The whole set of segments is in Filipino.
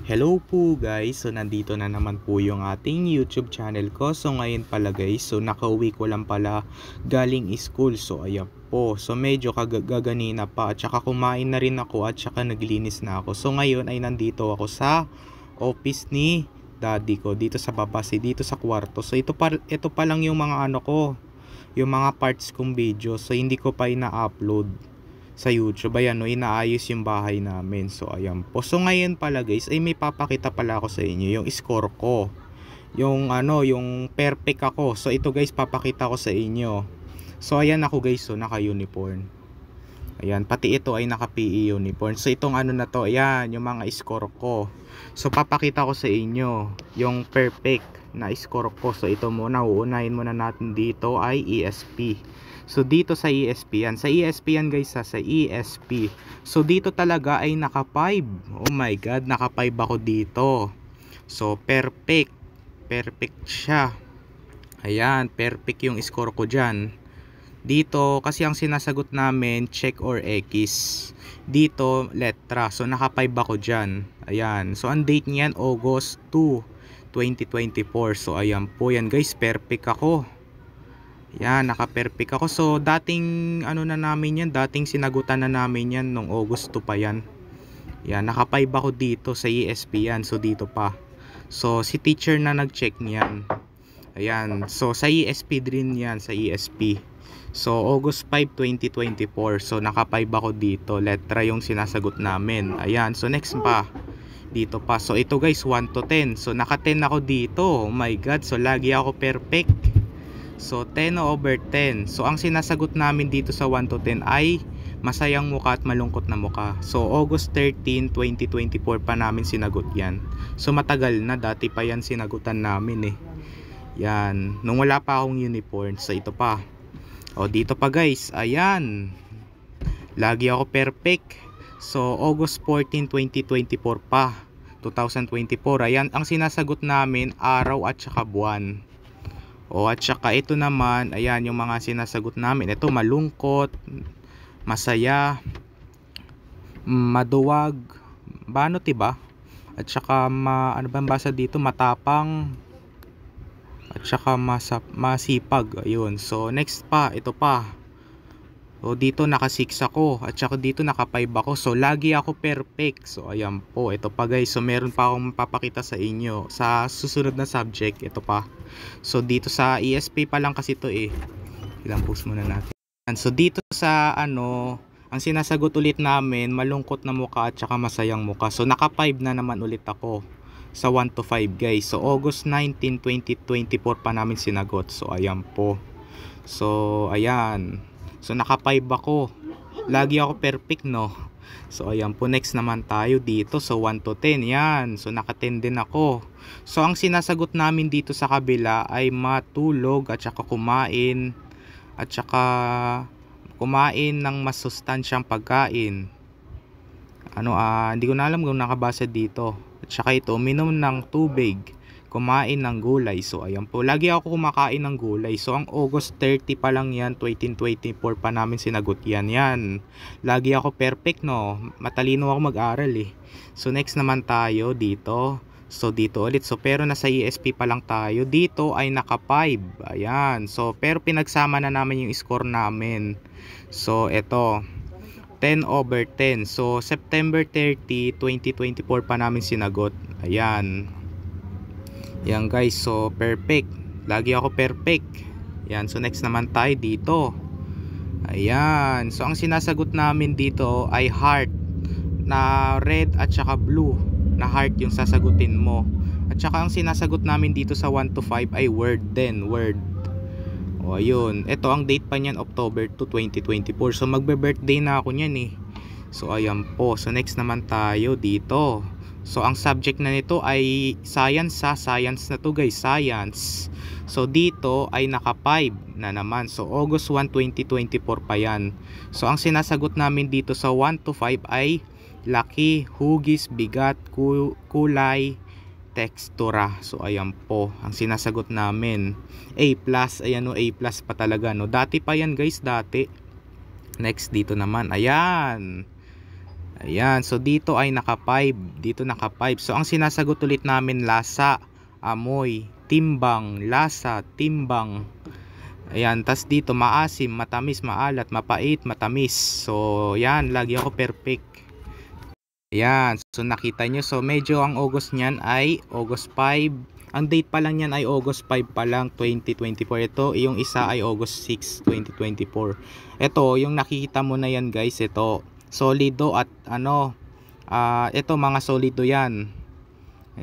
Hello po guys, so nandito na naman po yung ating YouTube channel ko. So ngayon pala guys, so nakauwi ko lang pala galing school. So ayan po, so medyo kagaganina pa at saka kumain na rin ako at saka naglinis na ako. So ngayon ay nandito ako sa office ni daddy ko dito sa babase, dito sa kwarto. So ito pa lang yung mga ano ko, yung mga parts kong video. So hindi ko pa ina-upload sa YouTube. Ayan, no, inaayos yung bahay namin. So ayan po. So ngayon pala guys ay may papakita pala ako sa inyo yung score ko, yung ano, yung perfect ako. So ito guys, papakita ko sa inyo. So ayan ako guys, so naka uniform. Ayan, pati ito ay naka PE uniform. So itong ano na to, ayan yung mga score ko. So papakita ko sa inyo yung perfect na score ko. So ito muna, uunahin muna natin dito ay ESP. So dito sa ESP yan, sa ESP yan guys ha, sa ESP. So dito talaga ay naka 5. Oh my god, naka 5 ako dito. So perfect, perfect siya. Ayan, perfect yung score ko dyan. Dito kasi ang sinasagot namin check or X, dito letra. So naka 5 ako dyan. Ayan, so ang date niyan August 2, 2024. So ayan po yan guys, perfect ako. Yan, naka-perfect ako. So dating ano na namin yan, dating sinagutan na namin yan nung August 2 pa yan. Yan, naka 5 ako dito sa ESP yan. So dito pa. So si teacher na nag-check niyan. Ayan, so sa ESP din yan, sa ESP. So August 5, 2024. So naka 5 ako dito. Letra yung sinasagot namin. Ayan, so next pa. Dito pa. So ito guys, 1 to 10. So naka 10 ako dito. Oh my god, so lagi ako perfect. So 10 over 10. So ang sinasagot namin dito sa 1 to 10 ay masayang muka at malungkot na muka. So August 13, 2024 pa namin sinagot yan. So matagal na, dati pa yan sinagutan namin eh. Yan, nung wala pa akong uniform. So ito pa. O dito pa guys, ayan. Lagi ako perfect. So August 14, 2024 pa. 2024. Ayan, ang sinasagot namin araw at saka buwan. O at saka ito naman, ayan yung mga sinasagot namin. Ito malungkot, masaya, maduwag, banot diba? At saka ano ba ang basa dito? Matapang, at saka masipag. Ayun. So next pa, ito pa. So dito naka 6 ako at saka dito naka 5 ako. So lagi ako perfect. So ayan po, ito pa guys. So meron pa akong papakita sa inyo sa susunod na subject. Ito pa. So dito sa ESP pa lang kasi to eh. Ilang post muna natin. So dito sa ano, ang sinasagot ulit namin, malungkot na muka at saka masayang muka. So naka 5 na naman ulit ako sa 1 to 5 guys. So August 19, 2024 pa namin sinagot. So ayan po. So ayan. So naka 5 ako. Lagi ako perfect no. So ayan po, next naman tayo dito. So 1 to 10 yan. So naka 10 din ako. So ang sinasagot namin dito sa kabila ay matulog at saka kumain. At saka kumain ng masustansyang pagkain. Ano hindi ko na alam kung nakabasa dito. At saka ito, uminom ng tubig, kumain ng gulay. So ayan po, lagi ako kumakain ng gulay. So ang August 30 pa lang yan, 2024 pa namin sinagot yan. Yan, lagi ako perfect no. Matalino ako mag-aral eh. So next naman tayo dito. So dito ulit, so pero nasa ESP pa lang tayo. Dito ay naka 5. Ayan, so pero pinagsama na namin yung score namin. So eto, 10 over 10. So September 30, 2024 pa namin sinagot. Ayan. Yan guys, so perfect. Lagi ako perfect. Yan, so next naman tayo dito. Ayan, so ang sinasagot namin dito ay heart na red at saka blue na heart yung sasagutin mo. At saka ang sinasagot namin dito sa 1 to 5 ay word din, word. O ayun, ito ang date pa niyan October 2, 2024. So magbe-birthday na ako niyan eh. So ayan po, so next naman tayo dito. So ang subject na nito ay science sa science na to guys, science. So dito ay naka 5 na naman. So August 1, 2024 pa yan. So ang sinasagot namin dito sa 1 to 5 ay laki, hugis, bigat, kulay, tekstura. So ayan po ang sinasagot namin. A+, ayan o, A+ pa talaga no. Dati pa yan guys, dati. Next dito naman, ayan. Ayan, so dito ay naka 5. Dito naka 5. So ang sinasagot ulit namin, lasa, amoy, timbang, lasa, timbang. Ayan, tas dito maasim, matamis, maalat, mapait, matamis. So yan, lagi ako perfect. Ayan, so nakita nyo, so medyo ang August nyan ay August 5. Ang date pa lang yan ay August 5 pa lang, 2024. Ito, yung isa ay August 6, 2024. Ito, yung nakikita mo na yan guys, ito solido at ano, ito mga solido yan.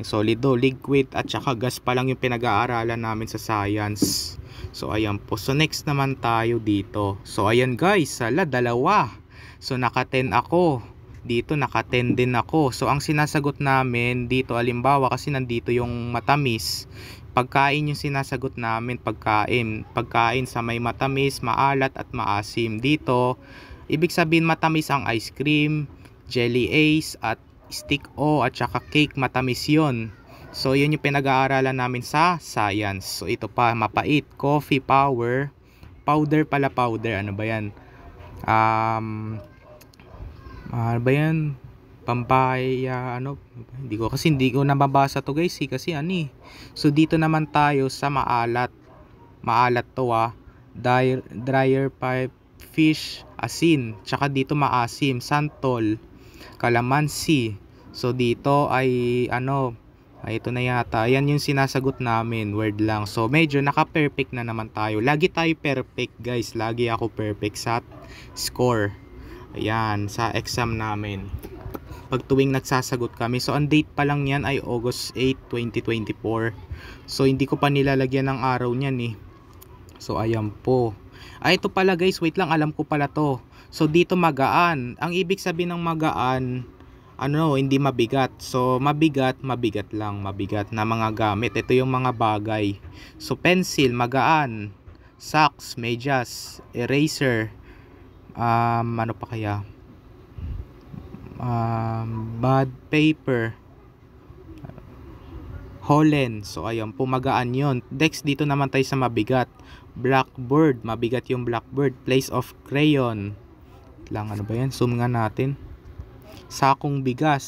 Solido, liquid at saka gas pa lang yung pinag-aaralan namin sa science. So ayan po. So next naman tayo dito. So ayan guys, dalawa. So naka 10 ako. Dito naka 10 din ako. So ang sinasagot namin dito, alimbawa kasi nandito yung matamis, pagkain yung sinasagot namin, pagkain sa may matamis, maalat at maasim. Dito ibig sabihin matamis ang ice cream, jelly ace at stick o at saka cake, matamis yon. So yun yung pinag-aaralan namin sa science. So ito pa, mapait, coffee, powder powder, ano ba yan, ano ba yan, pampaya, ano, hindi ko nababasa to guys kasi ani. So dito naman tayo sa maalat to dryer pipe, fish, asin, tsaka dito maasim, santol, calamansi. So dito ay ano, ito na yata, ayan yung sinasagot namin, word lang. So medyo naka-perfect na naman tayo. Lagi tayo perfect guys, lagi ako perfect sa score. Ayan, sa exam namin pag tuwing nagsasagot kami. So ang date pa lang yan ay August 8, 2024. So hindi ko pa nilalagyan ng araw niyan eh. So ayan po. Ito pala guys, wait lang, alam ko pala to. So dito magaan. Ang ibig sabihin ng magaan, ano, hindi mabigat. So mabigat lang, mabigat na mga gamit. Ito yung mga bagay. So pencil, magaan. Socks, medyas, eraser, ano pa kaya? Bad paper, Holland. So ayan po, magaan yon. Next dito naman tayo sa mabigat. Blackboard, mabigat yung blackboard. Place of crayon lang, ano ba yan, zoom nga natin. Sakong bigas,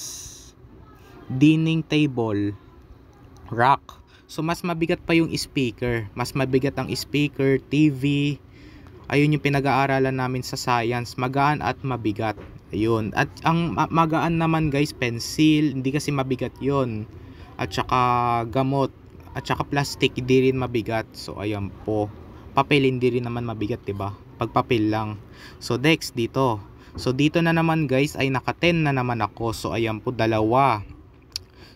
dining table, rock. So mas mabigat pa yung speaker, mas mabigat ang speaker, TV. Ayun yung pinag-aaralan namin sa science, magaan at mabigat. Ayun, at ang magaan naman guys, pencil, hindi kasi mabigat yon. At saka gamot, at saka plastic, hindi rin mabigat. So ayan po. Papel hindi rin naman mabigat, diba? Pag papel lang. So next dito. So dito na naman guys ay naka 10 na naman ako. So ayan po, dalawa.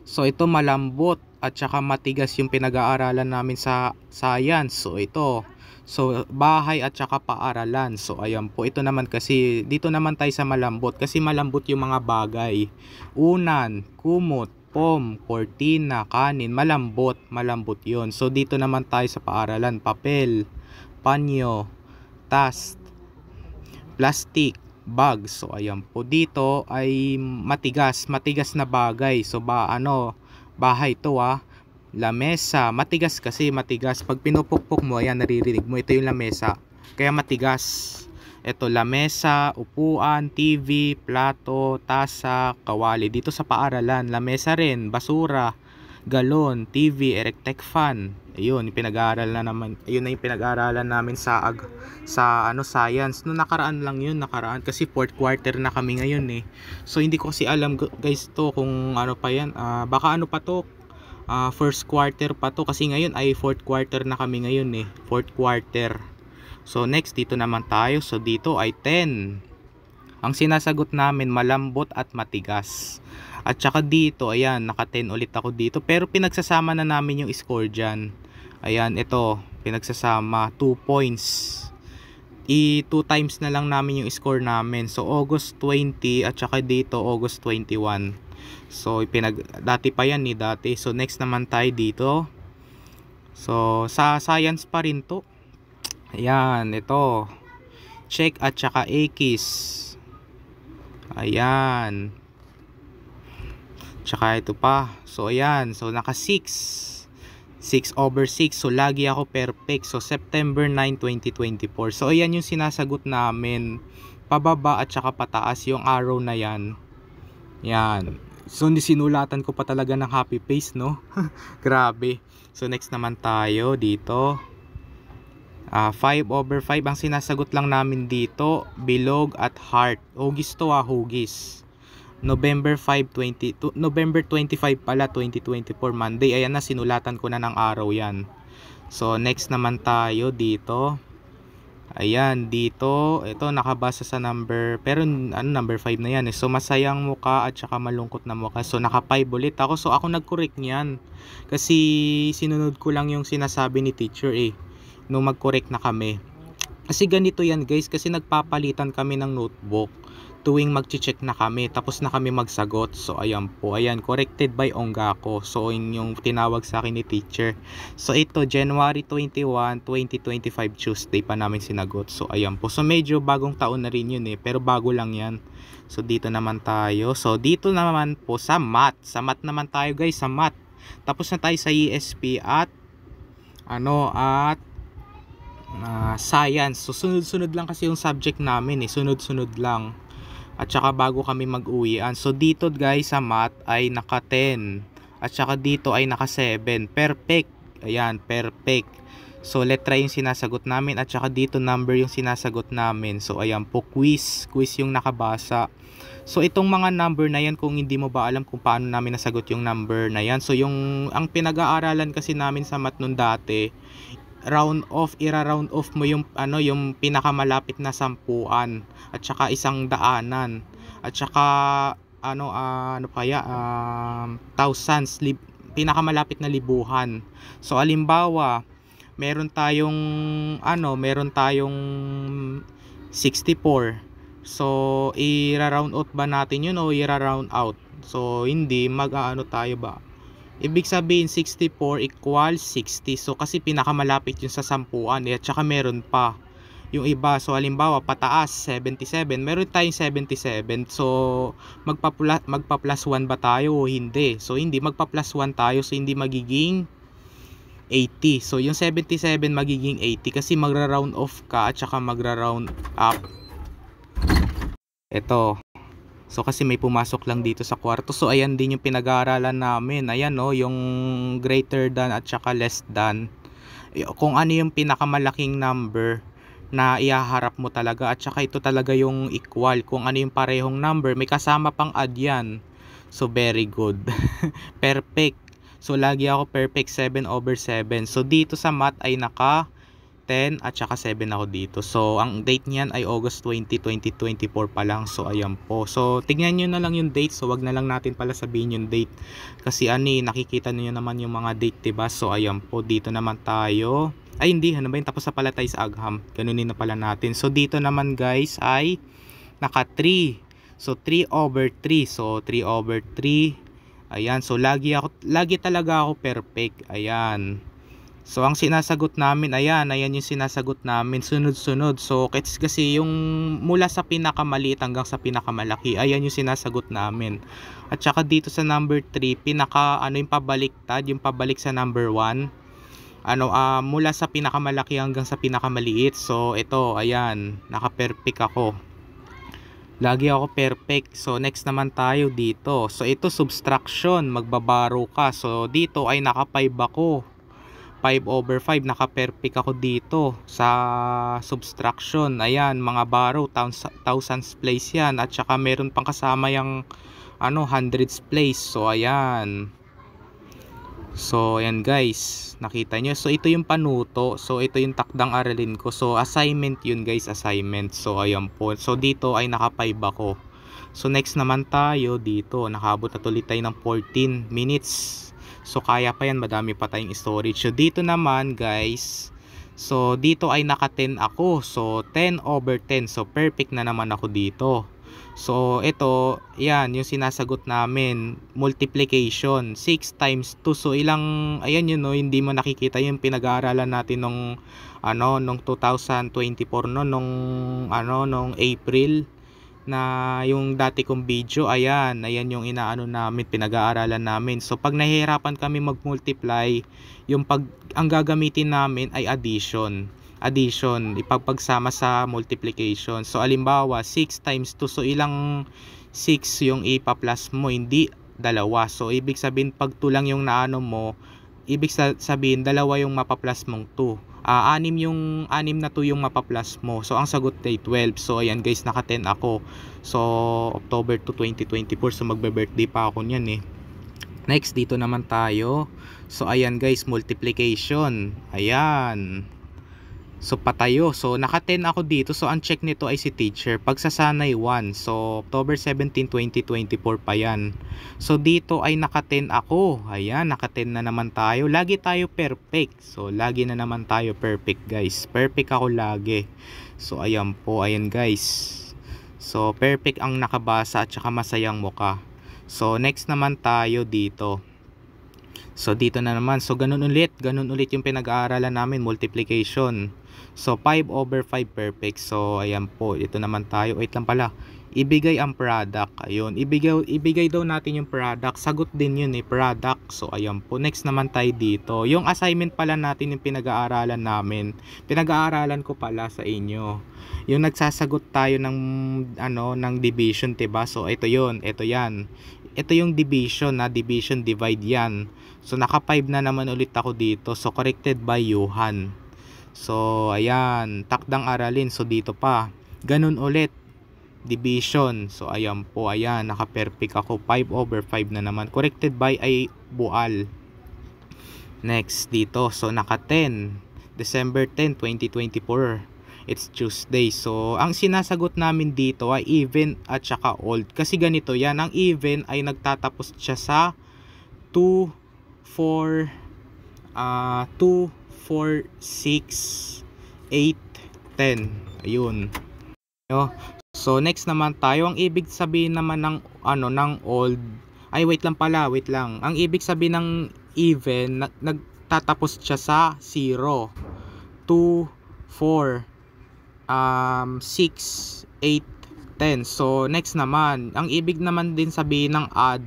So ito malambot at saka matigas yung pinag-aaralan namin sa science. So ito. So bahay at saka paaralan. So ayan po, ito naman kasi dito naman tayo sa malambot kasi malambot yung mga bagay. Unan, kumot, pom, cortina, kanin, malambot yon. So dito naman tayo sa paaralan, papel, panyo, tas, plastic, bag. So ayan po, dito ay matigas na bagay. So bahay to lamesa, matigas kasi, matigas. Pag pinupukpok mo, ayan, naririnig mo, ito yung lamesa, kaya matigas. Ito, lamesa, upuan, TV, plato, tasa, kawali. Dito sa paaralan, lamesa rin, basura, galon, TV, electric fan. Ayun, pinag-aaral na naman. Ayun na yung pinag-aaralan namin sa science. No, nakaraan lang yun, kasi fourth quarter na kami ngayon eh. So hindi ko kasi alam guys to kung ano pa yan. Baka ano pa to, first quarter pa to kasi ngayon ay fourth quarter na kami ngayon eh. Fourth quarter. So next dito naman tayo. So dito ay 10. Ang sinasagot namin malambot at matigas. At saka dito, ayan, naka 10 ulit ako dito. Pero pinagsasama na namin yung score dyan. Ayan, ito, pinagsasama, 2 points. 2 times na lang namin yung score namin. So, August 20 at saka dito, August 21. So, dati pa yan dati. So, next naman tayo dito. So, sa science pa rin to. Ayan, ito. Check at saka X. Ayan. Tsaka ito pa. So ayan, so naka 6 over 6. So lagi ako perfect. So September 9, 2024. So ayan yung sinasagot namin, pababa at saka pataas yung arrow na yan. Yan. So sinulatan ko pa talaga ng happy face, no? Grabe. So next naman tayo dito. 5/5 ang sinasagot lang namin dito, bilog at heart. Hugis to, hugis. November 25 pala, 2024 Monday. Ayan na, sinulatan ko na ng araw yan. So next naman tayo dito. Ayan, dito, ito nakabasa sa number, pero number 5 na yan eh. So masayang mukha at saka malungkot na mukha. So naka 5 ulit ako. So ako nag-correct niyan. Kasi sinunod ko lang yung sinasabi ni teacher eh, nung mag-correct na kami. Kasi ganito yan guys, kasi nagpapalitan kami ng notebook tuwing mag-check na kami, tapos na kami magsagot. So ayan po, ayan, corrected by Ongako. So yung tinawag sa akin ni teacher. So ito, January 21, 2025 Tuesday pa namin sinagot. So ayan po, so medyo bagong taon na rin yun eh, pero bago lang yan. So dito naman tayo, so dito naman po sa math. Sa math naman tayo guys, sa math. Tapos na tayo sa ESP at science. So sunod-sunod lang kasi yung subject namin eh, sunod-sunod lang. At saka bago kami mag-uwian. So dito guys sa math ay naka 10. At saka dito ay naka 7. Perfect. Ayan, perfect. So letra yung sinasagot namin. At saka dito number yung sinasagot namin. So ayan po, quiz. Quiz yung nakabasa. So itong mga number na yan, kung hindi mo ba alam kung paano namin nasagot yung number na yan. So ang pinag-aaralan kasi namin sa math nun dati, ira-round off mo yung yung pinakamalapit na sampuan at saka isang daanan at saka thousands, pinakamalapit na libuhan. So halimbawa, meron tayong 64. So ira-round out ba natin yun o ira-round out? So hindi, tayo ba? Ibig sabihin 64 equals 60. So kasi pinakamalapit yun sa sampuan at saka meron pa yung iba. So halimbawa pataas 77, meron tayong 77. So magpa plus 1 ba tayo o hindi? So hindi, magpa plus 1 tayo. So hindi magiging 80. So yung 77 magiging 80 kasi magra-round off ka at saka magra-round up. Ito. So kasi may pumasok lang dito sa kwarto. So ayan din yung pinag-aaralan namin. Ayan yung greater than at saka less than. Kung ano yung pinakamalaking number na ihaharap mo talaga. At saka ito talaga yung equal. Kung ano yung parehong number, may kasama pang add yan. So very good. Perfect. So lagi ako perfect, 7/7. So dito sa math ay naka 10 at saka 7 ako dito. So ang date niyan ay August 20, 2024 pa lang. So ayan po. So tignan nyo na lang yung date. So wag na lang natin pala sabihin yung date. Kasi nakikita niyo naman yung mga date, diba? So ayan po. Dito naman tayo. Ay hindi, tapos na pala tayo sa Agham. Ganunin na pala natin. So dito naman guys ay naka 3. So 3/3. So 3/3. Ayan. So lagi talaga ako perfect. Ayan. So ang sinasagot namin, ayan yung sinasagot namin, sunod-sunod. So kasi yung mula sa pinakamaliit hanggang sa pinakamalaki, ayan yung sinasagot namin. At saka dito sa number 3, yung pabaliktad, yung pabalik sa number 1. Mula sa pinakamalaki hanggang sa pinakamaliit. So ito, ayan, naka-perfect ako. Lagi ako perfect. So next naman tayo dito. So ito subtraction, magbabaro ka. So dito ay naka 5 ako. 5/5, naka-perfect ako dito sa subtraction. Ayan, mga baro, thousands place yan. At saka meron pang kasama yung hundreds place. So ayan. So ayan guys, nakita nyo. So ito yung panuto. So ito yung takdang aralin ko. So assignment yun guys, assignment. So ayan po. So dito ay naka 5 ako. So next naman tayo dito. Nakaabot na tuloy tayo ng 14 minutes. So kaya pa yan, madami pa tayong storage. So dito naman guys, so dito ay naka 10 ako. So 10/10. So perfect na naman ako dito. So ito, yan yung sinasagot namin, multiplication, 6 times 2. So ayan yun hindi mo nakikita yung pinag-aaralan natin nung 2024 nung April na yung dati kong video. Ayan yung namin, pinag-aaralan namin. So pag nahihirapan kami mag-multiply, ang gagamitin namin ay addition, ipagpagsama sa multiplication. So halimbawa 6 times 2, so ilang 6 yung ipa-plus mo, hindi dalawa. So ibig sabihin pag 2 lang yung naano mo, ibig sabihin dalawa yung mapa-plus mong 2. 6 na 2 yung mapa-plus mo. So ang sagot ay 12. So ayan guys, naka 10 ako. So October 2, 2024. So magbe-birthday pa ako niyan eh. Next, dito naman tayo. So ayan guys, multiplication. Ayan. So patayo. So naka 10 ako dito. So ang check nito ay si teacher. Pagsasanay 1. So October 17, 2024 pa yan. So dito ay naka 10 ako. Ayan, naka 10 na naman tayo. Lagi tayo perfect. So lagi na naman tayo perfect guys. Perfect ako lagi. So ayan po. Ayan guys. So perfect ang nakabasa at saka masayang mukha. So next naman tayo dito. So dito na naman. So ganun ulit yung pinag-aaralan namin, multiplication. So 5 over 5 perfect. So ayan po, ito naman tayo. Wait lang pala. Ibigay ang product. Ayun, ibigay daw natin yung product. Sagot din yun eh, product. So ayan po. Next naman tayo dito. Yung assignment pala natin yung pinag-aaralan namin. Pinag-aaralan ko pala sa inyo. Yung nagsasagot tayo ng ng division, 'di ba? So ito 'yon, ito 'yan. Ito yung division na division divide 'yan. So naka 5 na naman ulit ako dito. So corrected by Johan. So ayan, takdang aralin. So dito pa. Ganun ulit. Division. So ayan po, ayan, naka perfect ako. 5 over 5 na naman. Corrected by ay Bual. Next dito. So naka 10. December 10, 2024. It's Tuesday. So, ang sinasagot namin dito ay even at saka old. Kasi ganito yan. Ang even ay nagtatapos siya sa 2, 4, 6, 8, 10. Ayun. So, next naman tayo. Ang ibig sabihin naman ng, ng old. Ay, wait lang pala. Wait lang. Ang ibig sabihin ng even, nagtatapos siya sa 0, 2, 4, 6, 8, 10. So next naman, ang ibig naman din sabihin ng add,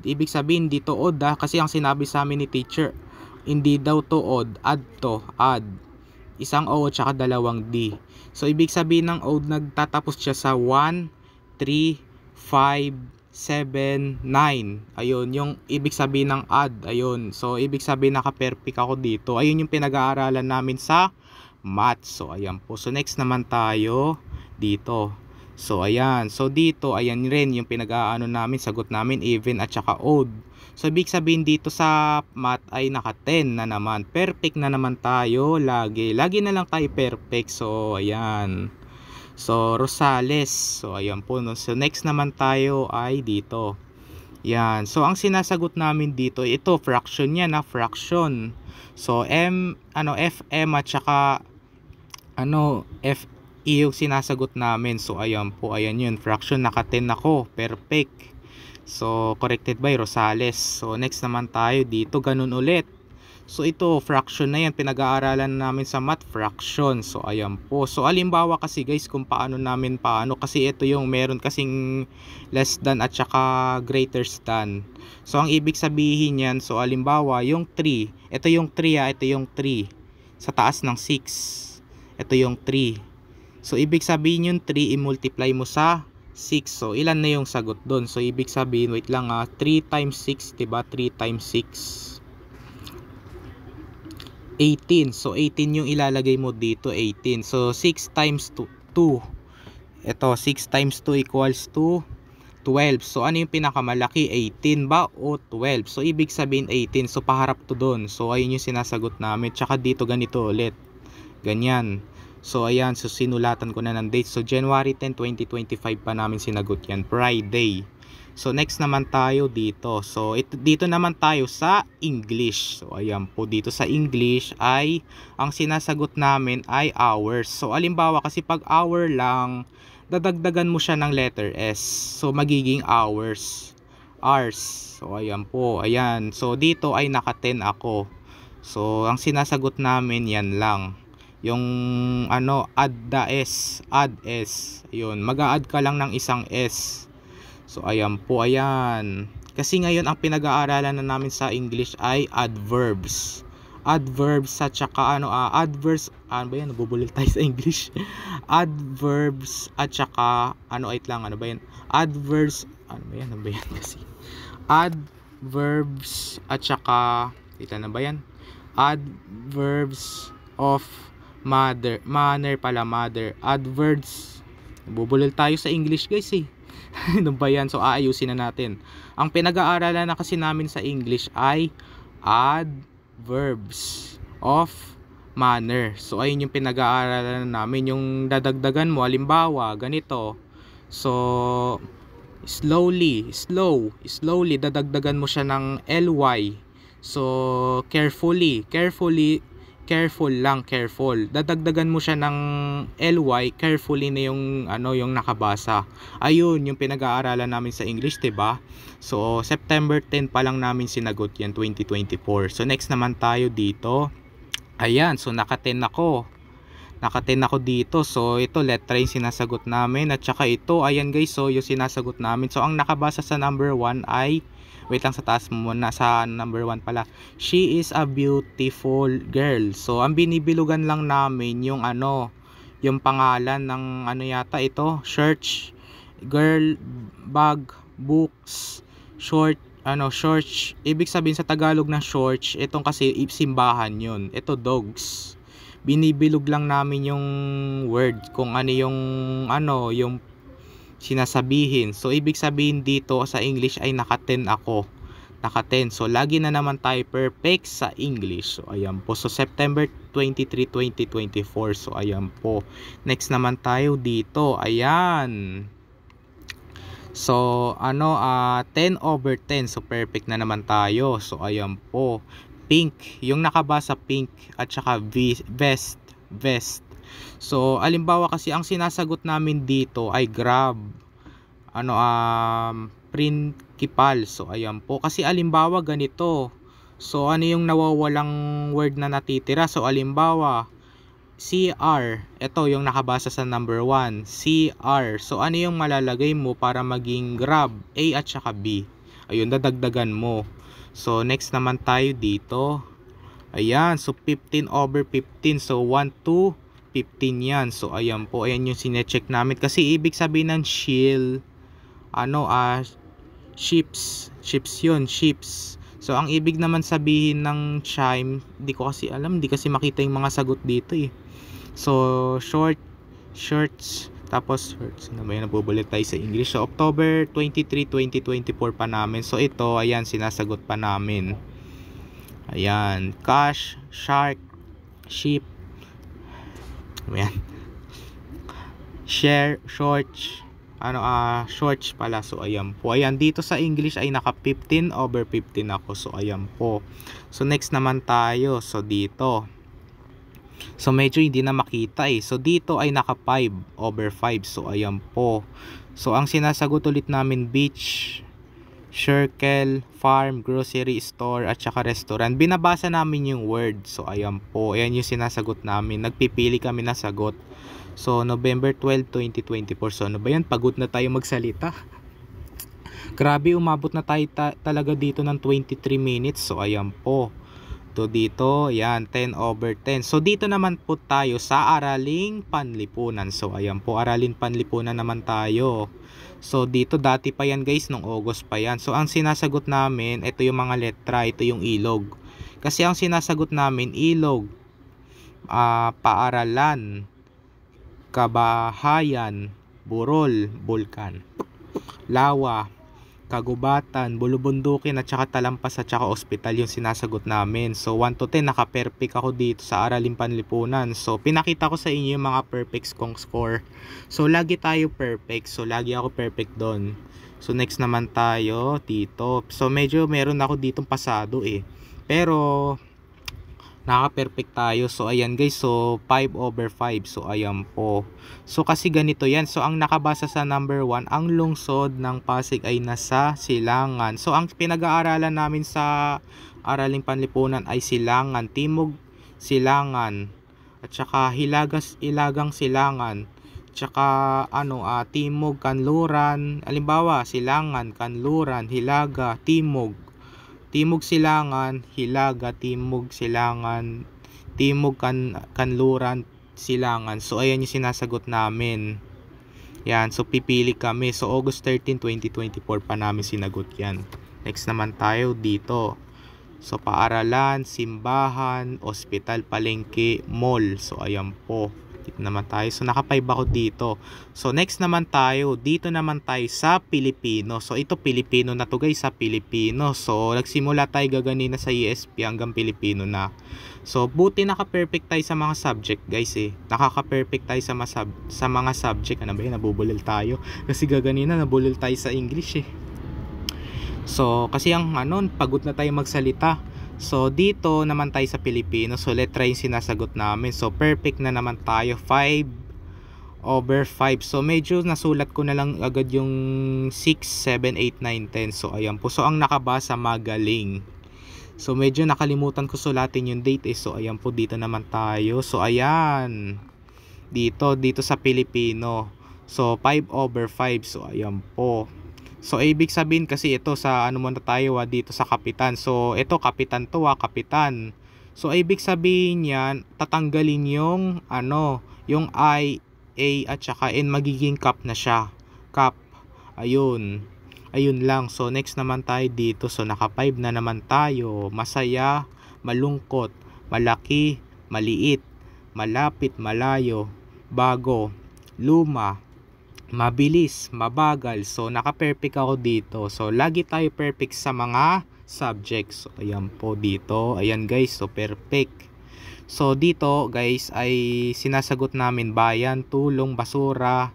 ibig sabihin dito odd kasi ang sinabi sa amin ni teacher, hindi daw to odd, add to, add. Isang O at saka dalawang D. So ibig sabihin ng odd, nagtatapos siya sa 1, 3, 5, 7, 9. Ayun, yung ibig sabihin ng add. Ayun. So ibig sabihin naka-perfect ako dito. Ayun yung pinag-aaralan namin sa math. So ayan po. So next naman tayo dito. So ayan. So dito ayan rin yung pinag-aano namin, sagot namin even at saka odd. So ibig sabihin dito sa math ay naka 10 na naman. Perfect na naman tayo lagi. Lagi na lang tayo perfect. So ayan. So Rosales. So ayan po. So next naman tayo ay dito. Yan. So ang sinasagot namin dito, ito fraction yan na fraction. So FM at saka FE yung sinasagot namin. So ayan po, ayan yun. Fraction, naka 10 ako. Perfect. So corrected by Rosales. So next naman tayo dito, ganun ulit. So ito, fraction na yan. Pinag-aaralan namin sa math, fraction. So ayan po. So alimbawa kasi guys, kung paano. Kasi ito yung meron kasing less than at saka greater than. So ang ibig sabihin yan, so alimbawa yung 3. Ito yung 3 ito yung 3. Sa taas ng 6. Ito yung 3. So ibig sabihin yung 3, i-multiply mo sa 6. So ilan na yung sagot doon? So ibig sabihin, wait lang 3 times 6, diba? 3 times 6. 18. So 18 yung ilalagay mo dito, 18. So 6 times 2. Ito, 6 times 2 equals to 12. So ano yung pinakamalaki? 18 ba o 12? So ibig sabihin 18. So paharap to doon. So ayun yung sinasagot namin. Tsaka dito ganito ulit. Ganyan. So ayan, so sinulatan ko na ng date. So January 10, 2025 pa namin sinagot yan. Friday. So next naman tayo dito. So dito naman tayo sa English. So ayan po, dito sa English ay ang sinasagot namin ay hours. So alimbawa kasi pag hour lang, dadagdagan mo siya ng letter S. So magiging hours. Hours. So ayan po, ayan. So dito ay naka 10 ako. So ang sinasagot namin yan lang. Yung add the S, add S. Ayun, mag-a-add ka lang ng isang S. So ayan po, ayan. Kasi ngayon ang pinag-aaralan na namin sa English ay adverbs. adverbs at saka adverbs, ano ba yan, nabubulil tayo sa English. Adverbs at saka wait lang, ano ba yan, adverbs, ano ba yan kasi, adverbs at saka na ba yan, adverbs of manner pala, adverbs, nabubulil tayo sa English guys eh. Ano ba yan? So aayusin na natin. Ang pinag-aaralan na kasi namin sa English ay adverbs of manner. So ayun yung pinag-aaralan namin. Yung dadagdagan mo, halimbawa ganito. So slowly dadagdagan mo siya ng ly. So careful lang, dadagdagan mo siya ng ly, carefully na yung yung nakabasa. Ayun yung pinag-aaralan namin sa English, 'di ba? So September 10 pa lang namin sinagot yan, 2024. So next naman tayo dito. Ayan, so naka-10 ako dito. So ito letra yung sinasagot namin, at saka ito, ayan guys, so yung sinasagot namin. So ang nakabasa sa number 1 ay, wait lang, sa taas mo muna, sa number 1 pala, she is a beautiful girl. So ang binibilugan lang namin yung yung pangalan ng yata ito, church, girl, bag, books, short, church. Ibig sabihin sa Tagalog na church, itong kasi simbahan yun. Ito dogs. Binibilog lang namin yung word kung yung sinasabihin. So ibig sabihin dito sa English ay naka-10 ako. Naka-10. So lagi na naman tayo perfect sa English. So ayan po. So September 23, 2024. So ayan po. Next naman tayo dito. Ayan. So 10/10. So perfect na naman tayo. So ayan po. Pink. Yung nakabasa pink at saka vest. So alimbawa kasi ang sinasagot namin dito ay grab, principal. So ayan po, kasi alimbawa ganito. So yung nawawalang word na natitira? So alimbawa CR, ito yung nakabasa sa number 1, CR. So yung malalagay mo para maging grab? A at saka B. Ayun, dadagdagan mo. So next naman tayo dito. Ayan, so 15/15. So 1 to 15 yan. So ayan po, ayan yung sinecheck namin. Kasi ibig sabihin ng shield, ships yun, ships. So ang ibig naman sabihin ng chime, di ko kasi alam, di kasi makita yung mga sagot dito eh. So shorts, tapos shorts, may nabubulit tayo sa English. So October 23, 2024 pa namin. So ito, ayan, sinasagot pa namin. Ayan, cash, shark, sheep, ayan, share, shorts, shorts pala. So ayan po, ayan, dito sa English ay naka 15/15 ako. So ayan po. So next naman tayo. So dito, so medyo hindi na makita eh. So dito ay naka 5/5. So ayan po. So ang sinasagot ulit namin, beach, circle, farm, grocery store, at saka restaurant. Binabasa namin yung word. So ayan po, ayan yung sinasagot namin. Nagpipili kami na sagot. So November 12, 2024. So ano ba yan? Pagod na tayo magsalita. Grabe, umabot na tayo talaga dito ng 23 minutes. So ayan po. So dito, ayan, 10/10. So dito naman po tayo sa araling panlipunan. So ayan po, araling panlipunan naman tayo. So dito, dati pa yan guys, nung August pa yan. So ang sinasagot namin, ito yung mga letra, ito yung ilog. Kasi ang sinasagot namin, ilog, paaralan, kabahayan, burol, bulkan, lawa, kagubatan, bulubundukin, at saka talampas, at saka ospital yung sinasagot namin. So 1 to 10, naka-perfect ako dito sa araling panlipunan. So pinakita ko sa inyo yung mga perfects kong score. So lagi tayo perfect. So lagi ako perfect doon. So next naman tayo dito. So medyo meron ako ditong pasado eh. Pero naka-perfect tayo. So ayan guys, so 5/5. So ayan po. So kasi ganito yan. So ang nakabasa sa number 1, ang lungsod ng Pasig ay nasa Silangan. So ang pinag-aaralan namin sa araling panlipunan ay Silangan, Timog Silangan, at saka Ilagang Silangan, tsaka Timog, Kanluran. Halimbawa, Silangan, Kanluran, Hilaga, Timog, Timog Silangan, Hilaga, Timog Silangan, Timog Kanluran, Silangan. So ayan yung sinasagot namin. Yan, so pipili kami. So August 13, 2024 pa namin sinagot yan. Next naman tayo dito. So paaralan, simbahan, ospital, palengke, mall. So ayan po. Dito naman tayo. So naka 5 ako dito. So next naman tayo. Dito naman tayo sa Pilipino. So ito Pilipino na to guys, sa Pilipino. So nagsimula tayo gaganina sa ESP hanggang Pilipino na. So buti naka-perfect tayo sa mga subject guys eh. Nakaka-perfect tayo sa mga subject. Ano ba yun? Nabubulil tayo. Kasi gaganina nabulil tayo sa English eh. So kasi ang pagod na tayo magsalita. So dito naman tayo sa Pilipino. So letra yung sinasagot namin. So perfect na naman tayo, 5/5. So medyo nasulat ko na lang agad yung 6, 7, 8, 9, 10. So ayan po. So ang nakabasa magaling. So medyo nakalimutan ko sulatin yung date eh. So ayan po, dito naman tayo. So ayan. Dito sa Pilipino. So 5/5. So ayan po. So ibig sabihin kasi ito sa muna tayo dito sa kapitan. So ito kapitan to kapitan. So ibig sabihin yan, tatanggalin yung yung I, A at saka N, magiging cap na siya. Cap. Ayun. Ayun lang. So next naman tayo dito. So naka 5 na naman tayo. Masaya, malungkot, malaki, maliit, malapit, malayo, bago, luma, mabilis, mabagal. So naka-perfect ako dito. So lagi tayo perfect sa mga subjects. So ayan po dito. Ayan guys, so perfect. So dito guys ay sinasagot namin bayan, tulong, basura,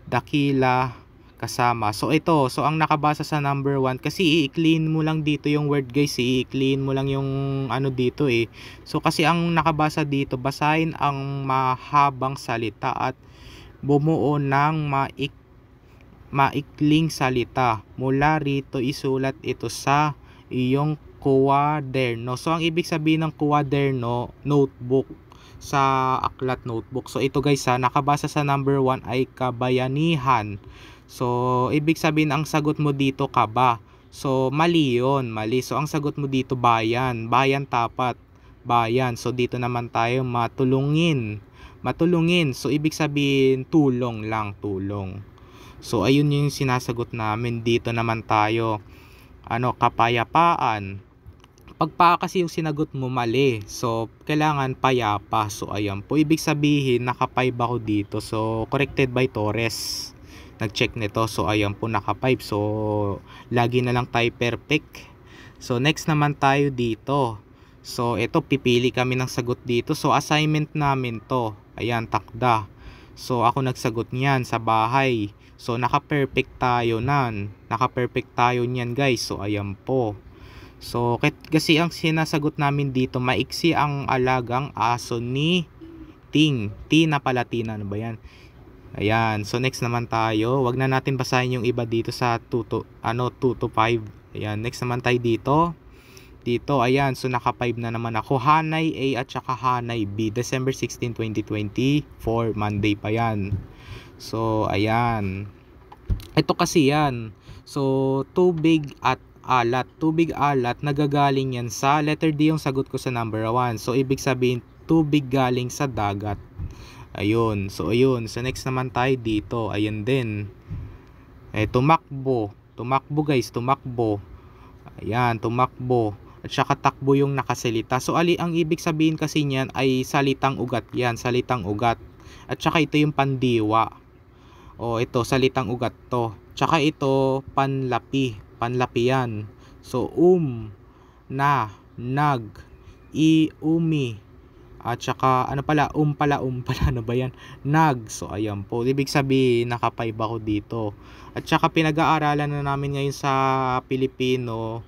dakila, kasama. So ito, so ang nakabasa sa number 1 kasi i-clean mo lang dito yung word guys, i-clean mo lang yung dito eh. So kasi ang nakabasa dito, basahin ang mahabang salita at bumuo ng maikling salita. Mula rito isulat ito sa iyong kuwaderno. So ang ibig sabihin ng kuwaderno, notebook, sa aklat, notebook. So ito guys nakabasa sa number 1 ay kabayanihan. So ibig sabihin ang sagot mo dito kaba. So mali yun, mali. So ang sagot mo dito bayan, bayan tapat, bayan. So dito naman tayo matulungin. So ibig sabihin tulong lang, tulong. So ayun yung sinasagot namin. Dito naman tayo kapayapaan. Pagpa kasi yung sinagot mo mali, so kailangan payapa. So ayan po, ibig sabihin naka 5 ako dito. So corrected by Torres, nag-check nito. So ayan po, naka 5. So lagi na lang tayo perfect. So next naman tayo dito. So ito, pipili kami ng sagot dito. So assignment namin to. Ayan, takda. So ako nagsagot niyan sa bahay. So naka-perfect tayo nan. Naka-perfect tayo niyan guys. So ayan po. So kasi ang sinasagot namin dito, maiksi ang alagang aso ni Ting. Tina pala, Tina. Ano ba yan? Ayan. So next naman tayo. Wag na natin basahin yung iba dito sa 2 to 5. Ayan. Next naman tayo dito. Ayan, so naka 5 na naman ako. Hanay A at saka Hanay B, December 16, 2024, Monday pa yan. So ayan, ito kasi yan. So tubig at alat, tubig alat, nagagaling yan sa letter D yung sagot ko sa number 1. So ibig sabihin tubig galing sa dagat. Ayun, so ayun. So next naman tayo dito. Ayan din, tumakbo guys, tumakbo. Ayan, tumakbo. At saka takbo yung nakasalita. So ang ibig sabihin kasi niyan ay salitang ugat yan, salitang ugat. At saka ito yung pandiwa. O ito, salitang ugat to. Tsaka ito, panlapi yan. So na, nag, umi. At saka ano ba yan? Nag. So ayan po, ibig sabihin naka 5 ako dito. At saka pinag-aaralan na namin ngayon sa Pilipino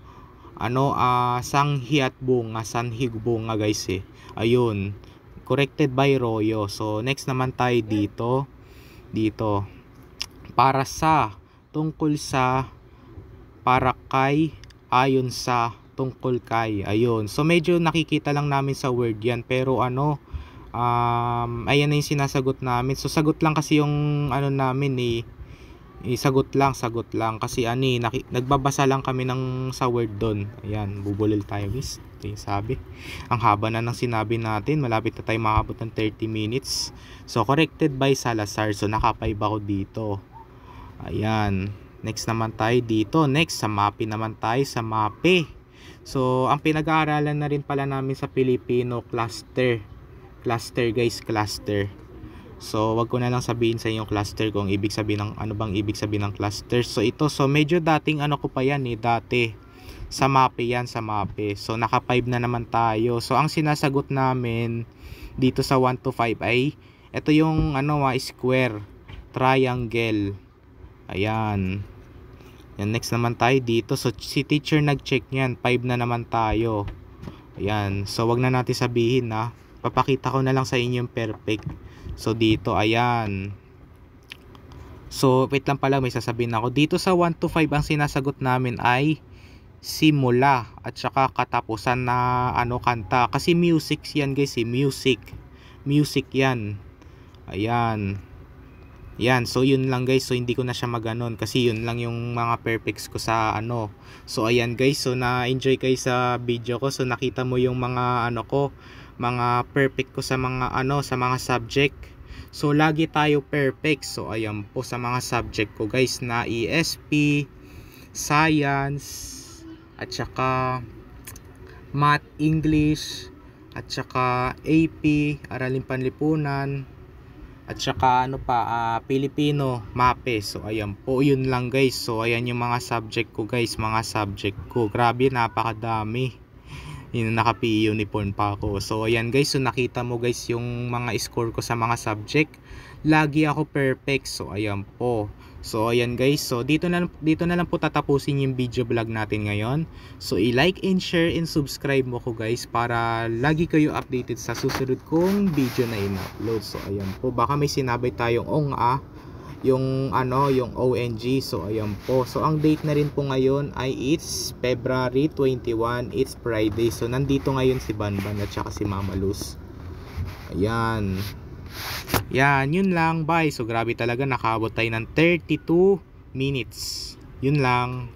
sanhi at bunga, sanhi bunga guys eh. Ayun, corrected by Royo. So next naman tayo dito. Para sa, tungkol sa, para kay, ayon sa, tungkol kay. Ayun, so medyo nakikita lang namin sa word yan, pero ayan na yung sinasagot namin. So sagot lang kasi yung namin eh, Sagot lang kasi nagbabasa lang kami ng sa word doon. Ayan, bubulol tayo guys. Ito yung sabi. Ang haba na ng sinabi natin, malapit na tayo makabot ng 30 minutes. So corrected by Salazar. So naka 5 ako dito. Ayan. Next naman tayo dito. Next sa MAPE naman tayo, sa MAPE. So ang pinag-aaralan na rin pala namin sa Filipino, cluster guys, cluster. So wag ko na lang sabihin sa inyo cluster kung ibig sabihin ng ano bang ibig sabihin ng cluster. So ito, so medyo dating ano ko pa yan dati sa MAPE yan, sa MAPE. So naka 5 na naman tayo. So ang sinasagot namin dito sa 1 to 5 ay ito yung square, triangle. Ayan. Yan, next naman tayo dito. So si teacher nag-check niyan, 5 na naman tayo. Ayan. So wag na natin sabihin papakita ko na lang sa inyo yung perfect. So dito, ayan. So wait lang pala, may sasabihin ako. Dito sa 1 to 5 ang sinasagot namin ay simula at saka katapusan na kanta. Kasi music yan guys, music yan. Ayan. Yan, so yun lang guys. So hindi ko na siya maganon kasi yun lang yung mga perfects ko sa So ayan guys, so na-enjoy kayo sa video ko. So nakita mo yung mga mga perfect ko sa mga sa mga subject. So lagi tayo perfect. So ayan po sa mga subject ko guys, na ESP, Science, at saka Math, English, at saka AP, Aralin Panlipunan, at saka Filipino, MAPE. So ayan po, yun lang guys. So ayan yung mga subject ko guys, grabe, napakadami. Yun, naka-PE uniform pa ako. So ayan guys, so nakita mo guys yung mga score ko sa mga subject. Lagi ako perfect. So ayan po. So ayan guys, so dito na lang po tatapusin yung video vlog natin ngayon. So i-like and share and subscribe mo ko guys para lagi kayo updated sa susunod kong video na in-upload. So ayan po, baka may sinabay tayong yung ONG. So ayan po. So ang date na rin po ngayon ay it's February 21, it's Friday. So nandito ngayon si Banban at saka si Mama Luz. Ayan. Yan, yun lang. Bye. So grabe talaga, nakaabot tayo ng 32 minutes. Yun lang.